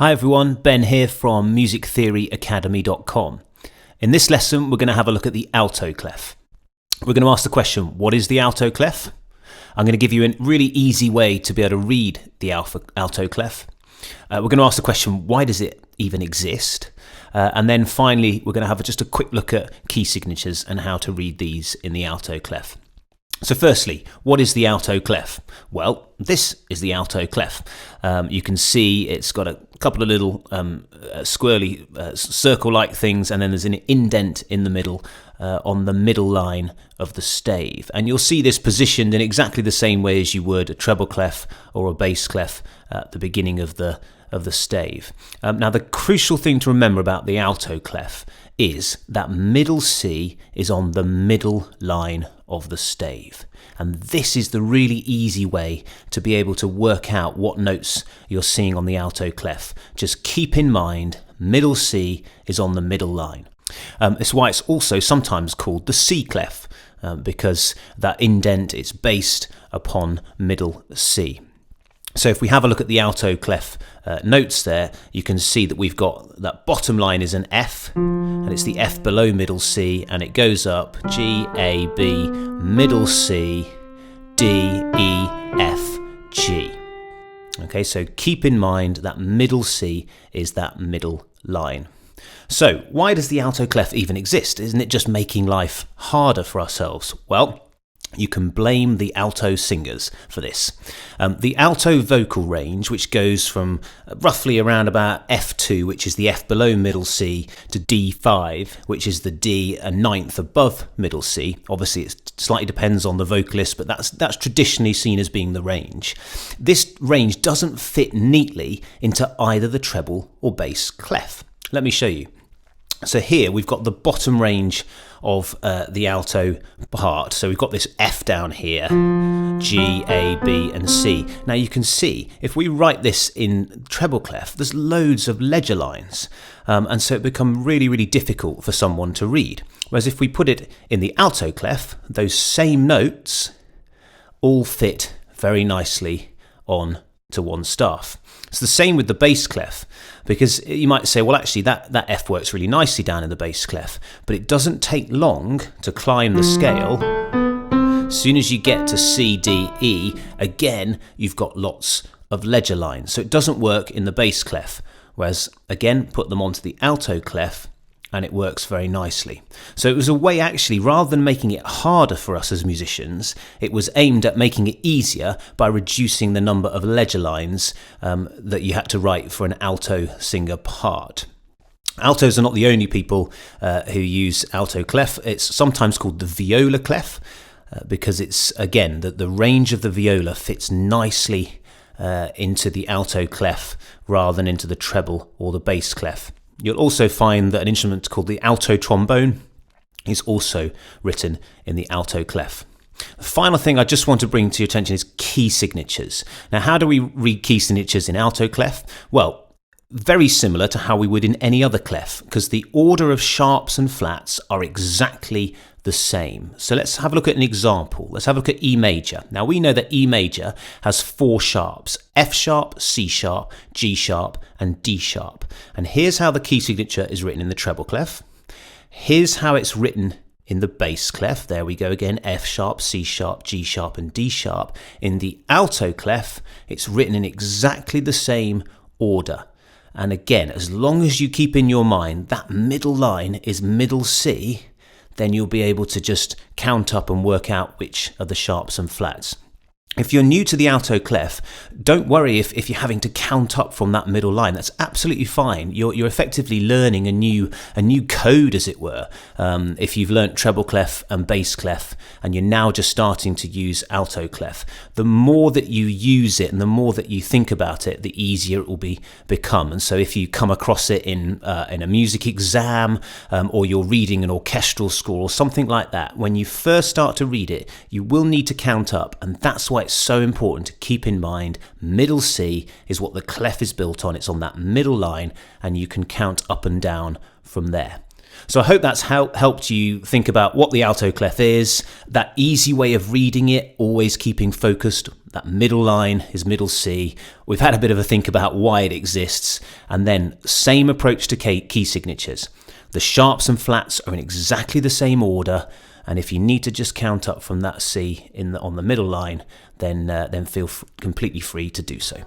Hi everyone, Ben here from musictheoryacademy.com. In this lesson we're going to have a look at the alto clef. We're going to ask the question, what is the alto clef? I'm going to give you a really easy way to be able to read the alto clef. We're going to ask the question, why does it even exist? And then finally we're going to have just a quick look at key signatures and how to read these in the alto clef. So firstly, what is the alto clef? Well, this is the alto clef. You can see it's got a couple of little squirrely circle-like things, and then there's an indent in the middle on the middle line of the stave. And you'll see this positioned in exactly the same way as you would a treble clef or a bass clef at the beginning of the stave. Now, the crucial thing to remember about the alto clef is that middle C is on the middle line of the stave. And this is the really easy way to be able to work out what notes you're seeing on the alto clef. Just keep in mind, middle C is on the middle line. It's why it's also sometimes called the C clef, because that indent is based upon middle C. So if we have a look at the alto clef notes there, you can see that we've got that bottom line is an F, and it's the F below middle C, and it goes up G, A, B, middle C, D, E, F, G. Okay, so keep in mind that middle C is that middle line. So why does the alto clef even exist? Isn't it just making life harder for ourselves? Well, you can blame the alto singers for this. The alto vocal range, which goes from roughly around about F2, which is the F below middle C, to D5, which is the D a ninth above middle C. Obviously, it slightly depends on the vocalist, but that's traditionally seen as being the range. This range doesn't fit neatly into either the treble or bass clef. Let me show you. So here we've got the bottom range of the alto part. So we've got this F down here, G, A, B and C. Now you can see if we write this in treble clef, there's loads of ledger lines, and so it becomes really, really difficult for someone to read. Whereas if we put it in the alto clef, those same notes all fit very nicely on to one staff. It's the same with the bass clef, because you might say, well, actually that F works really nicely down in the bass clef, but it doesn't take long to climb the scale. As soon as you get to C, D, E, again, you've got lots of ledger lines. So it doesn't work in the bass clef, whereas again, put them onto the alto clef and it works very nicely. So it was a way, actually, rather than making it harder for us as musicians, it was aimed at making it easier by reducing the number of ledger lines that you had to write for an alto singer part. Altos are not the only people who use alto clef. It's sometimes called the viola clef, because it's, again, the range of the viola fits nicely into the alto clef rather than into the treble or the bass clef. You'll also find that an instrument called the alto trombone is also written in the alto clef. The final thing I just want to bring to your attention is key signatures. Now, how do we read key signatures in alto clef? Well, very similar to how we would in any other clef, because the order of sharps and flats are exactly the same. So let's have a look at an example. Let's have a look at E major. Now we know that E major has 4 sharps: F sharp, C sharp, G sharp and D sharp. And here's how the key signature is written in the treble clef. Here's how it's written in the bass clef. There we go again, F sharp, C sharp, G sharp and D sharp. In the alto clef, it's written in exactly the same order. And again, as long as you keep in your mind that middle line is middle C, then you'll be able to just count up and work out which are the sharps and flats. If you're new to the alto clef, don't worry if you're having to count up from that middle line. That's absolutely fine. You're effectively learning a new code, as it were. If you've learnt treble clef and bass clef, and you're now just starting to use alto clef, the more that you use it and the more that you think about it, the easier it will become. And so if you come across it in a music exam, or you're reading an orchestral score or something like that, when you first start to read it, you will need to count up, and that's why it's so important to keep in mind middle C is what the clef is built on. It's on that middle line, and you can count up and down from there. So I hope that's helped you think about what the alto clef is, that easy way of reading it, always keeping focused. That middle line is middle C. We've had a bit of a think about why it exists, and then same approach to key signatures. The sharps and flats are in exactly the same order, and if you need to just count up from that C on the middle line, then feel completely free to do so.